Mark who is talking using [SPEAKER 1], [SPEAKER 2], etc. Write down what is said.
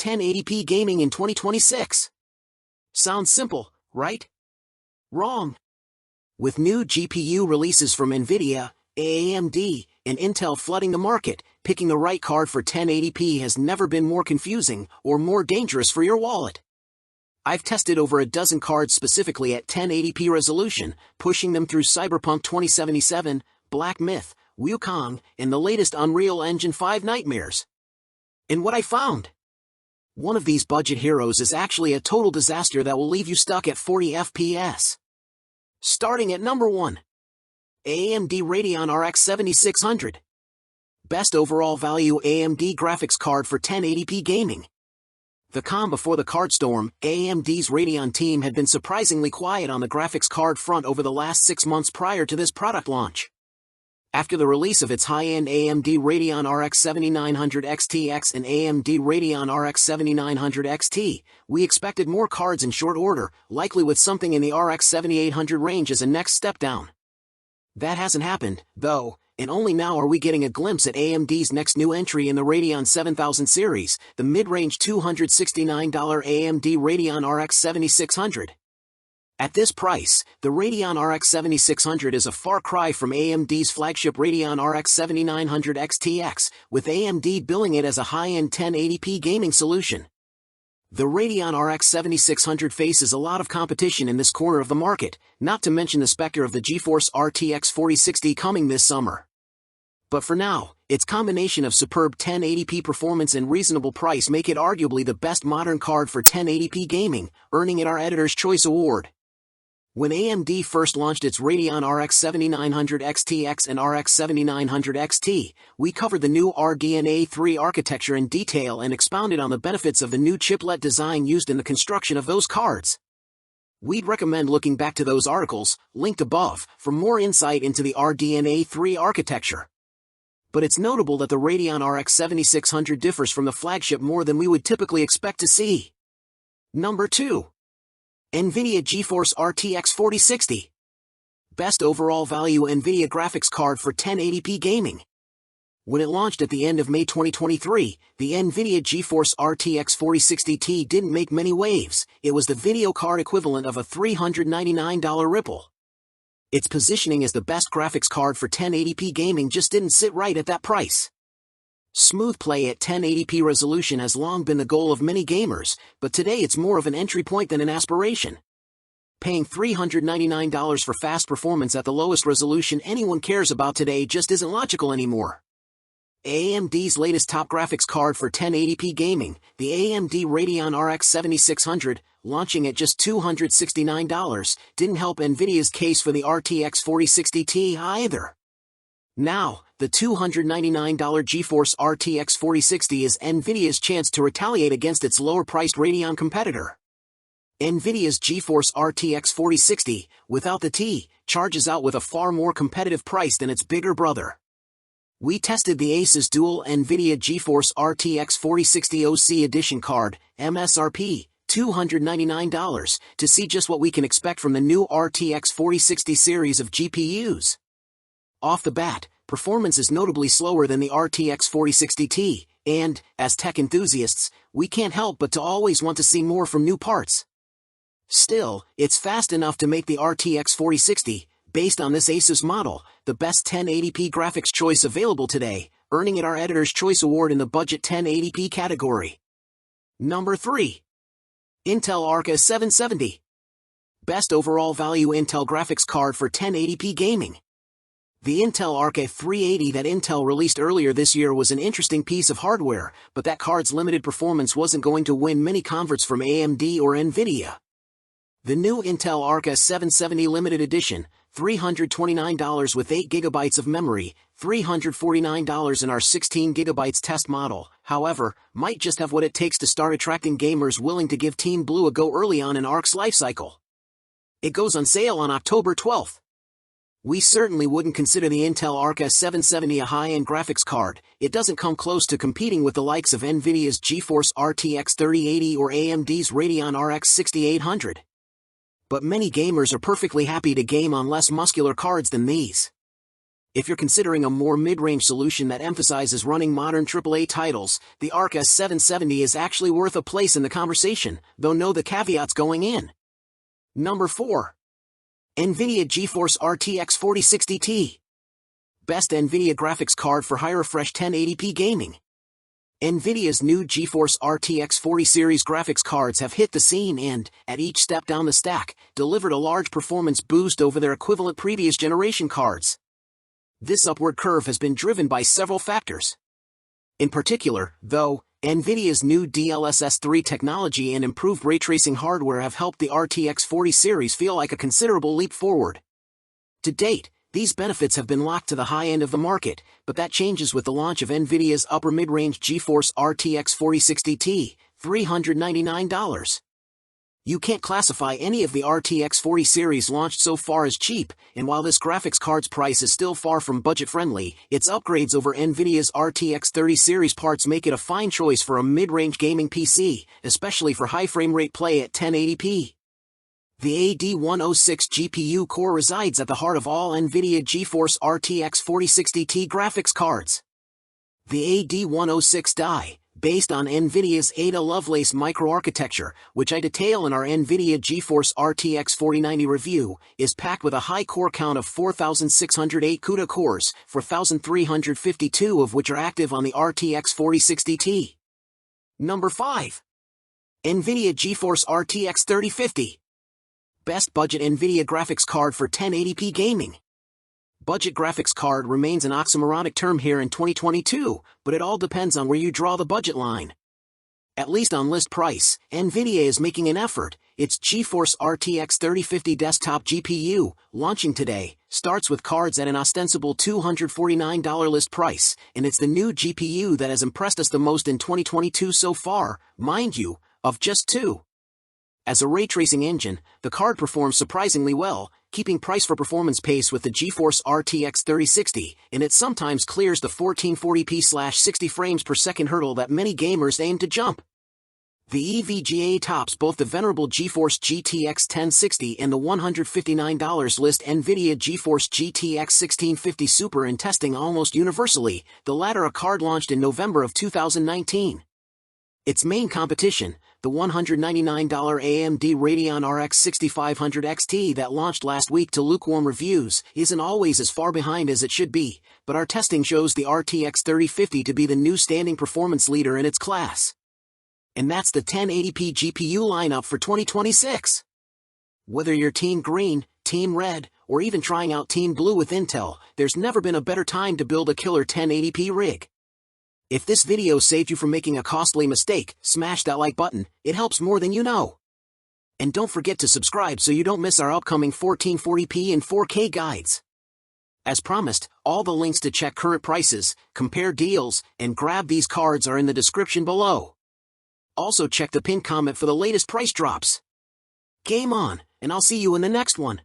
[SPEAKER 1] 1080p gaming in 2026. Sounds simple, right? Wrong. With new GPU releases from Nvidia, AMD, and Intel flooding the market, picking the right card for 1080p has never been more confusing or more dangerous for your wallet. I've tested over a dozen cards specifically at 1080p resolution, pushing them through Cyberpunk 2077, Black Myth, Wukong, and the latest Unreal Engine 5 nightmares. And what I found? One of these budget heroes is actually a total disaster that will leave you stuck at 40 FPS. Starting at number 1. AMD Radeon RX 7600. Best overall value AMD graphics card for 1080p gaming. The calm before the card storm, AMD's Radeon team had been surprisingly quiet on the graphics card front over the last 6 months prior to this product launch. After the release of its high-end AMD Radeon RX 7900 XTX and AMD Radeon RX 7900 XT, we expected more cards in short order, likely with something in the RX 7800 range as a next step down. That hasn't happened, though, and only now are we getting a glimpse at AMD's next new entry in the Radeon 7000 series, the mid-range $269 AMD Radeon RX 7600. At this price, the Radeon RX 7600 is a far cry from AMD's flagship Radeon RX 7900 XTX, with AMD billing it as a high-end 1080p gaming solution. The Radeon RX 7600 faces a lot of competition in this corner of the market, not to mention the specter of the GeForce RTX 4060 coming this summer. But for now, its combination of superb 1080p performance and reasonable price make it arguably the best modern card for 1080p gaming, earning it our Editor's Choice Award. When AMD first launched its Radeon RX 7900 XTX and RX 7900 XT, we covered the new RDNA 3 architecture in detail and expounded on the benefits of the new chiplet design used in the construction of those cards. We'd recommend looking back to those articles, linked above, for more insight into the RDNA 3 architecture. But it's notable that the Radeon RX 7600 differs from the flagship more than we would typically expect to see. Number 2. Nvidia GeForce RTX 4060. Best overall value Nvidia graphics card for 1080p gaming. When it launched at the end of May 2023, the Nvidia GeForce RTX 4060 Ti didn't make many waves. It was the video card equivalent of a $399 Ripple. Its positioning as the best graphics card for 1080p gaming just didn't sit right at that price. Smooth play at 1080p resolution has long been the goal of many gamers, but today it's more of an entry point than an aspiration. Paying $399 for fast performance at the lowest resolution anyone cares about today just isn't logical anymore. AMD's latest top graphics card for 1080p gaming, the AMD Radeon RX 7600, launching at just $269, didn't help Nvidia's case for the RTX 4060 Ti either. Now, the $299 GeForce RTX 4060 is Nvidia's chance to retaliate against its lower-priced Radeon competitor. Nvidia's GeForce RTX 4060, without the T, charges out with a far more competitive price than its bigger brother. We tested the Asus Dual Nvidia GeForce RTX 4060 OC Edition card, MSRP, $299, to see just what we can expect from the new RTX 4060 series of GPUs. Off the bat, performance is notably slower than the RTX 4060 Ti, and, as tech enthusiasts, we can't help but to always want to see more from new parts. Still, it's fast enough to make the RTX 4060, based on this Asus model, the best 1080p graphics choice available today, earning it our Editor's Choice Award in the budget 1080p category. Number 3. Intel Arc A770. Best overall value Intel graphics card for 1080p gaming. The Intel Arc A380 that Intel released earlier this year was an interesting piece of hardware, but that card's limited performance wasn't going to win many converts from AMD or Nvidia. The new Intel Arc A770 Limited Edition, $329 with 8GB of memory, $349 in our 16GB test model, however, might just have what it takes to start attracting gamers willing to give Team Blue a go early on in Arc's lifecycle. It goes on sale on October 12th. We certainly wouldn't consider the Intel Arc A770 a high-end graphics card. It doesn't come close to competing with the likes of Nvidia's GeForce RTX 3080 or AMD's Radeon RX 6800. But many gamers are perfectly happy to game on less muscular cards than these. If you're considering a more mid-range solution that emphasizes running modern AAA titles, the Arc A770 is actually worth a place in the conversation, though know the caveats going in. Number 4. Nvidia GeForce RTX 4060 Ti. Best Nvidia graphics card for high-refresh 1080p gaming. Nvidia's new GeForce RTX 40 series graphics cards have hit the scene and, at each step down the stack, delivered a large performance boost over their equivalent previous generation cards. This upward curve has been driven by several factors. In particular, though, Nvidia's new DLSS 3 technology and improved ray tracing hardware have helped the RTX 40 series feel like a considerable leap forward. To date, these benefits have been locked to the high end of the market, but that changes with the launch of Nvidia's upper mid-range GeForce RTX 4060 Ti, $399. You can't classify any of the RTX 40 series launched so far as cheap, and while this graphics card's price is still far from budget-friendly, its upgrades over Nvidia's RTX 30 series parts make it a fine choice for a mid-range gaming PC, especially for high frame rate play at 1080p. The AD106 GPU core resides at the heart of all Nvidia GeForce RTX 4060 Ti graphics cards. The AD106 die, based on Nvidia's Ada Lovelace microarchitecture, which I detail in our Nvidia GeForce RTX 4090 review, is packed with a high core count of 4,608 CUDA cores, 4,352 of which are active on the RTX 4060 Ti. Number 5. Nvidia GeForce RTX 3050. Best budget Nvidia graphics card for 1080p gaming. Budget graphics card remains an oxymoronic term here in 2022, but it all depends on where you draw the budget line. At least on list price, Nvidia is making an effort. Its GeForce RTX 3050 desktop GPU, launching today, starts with cards at an ostensible $249 list price, and it's the new GPU that has impressed us the most in 2022 so far, mind you, of just two. As a ray tracing engine, the card performs surprisingly well, keeping price for performance pace with the GeForce RTX 3060, and it sometimes clears the 1440p/60 frames per second hurdle that many gamers aim to jump. The EVGA tops both the venerable GeForce GTX 1060 and the $159 list Nvidia GeForce GTX 1650 Super in testing almost universally, the latter a card launched in November of 2019. Its main competition, the $199 AMD Radeon RX 6500 XT that launched last week to lukewarm reviews, isn't always as far behind as it should be, but our testing shows the RTX 3050 to be the new standing performance leader in its class. And that's the 1080p GPU lineup for 2026. Whether you're Team Green, Team Red, or even trying out Team Blue with Intel, there's never been a better time to build a killer 1080p rig. If this video saved you from making a costly mistake, smash that like button, it helps more than you know. And don't forget to subscribe so you don't miss our upcoming 1440p and 4K guides. As promised, all the links to check current prices, compare deals, and grab these cards are in the description below. Also check the pinned comment for the latest price drops. Game on, and I'll see you in the next one.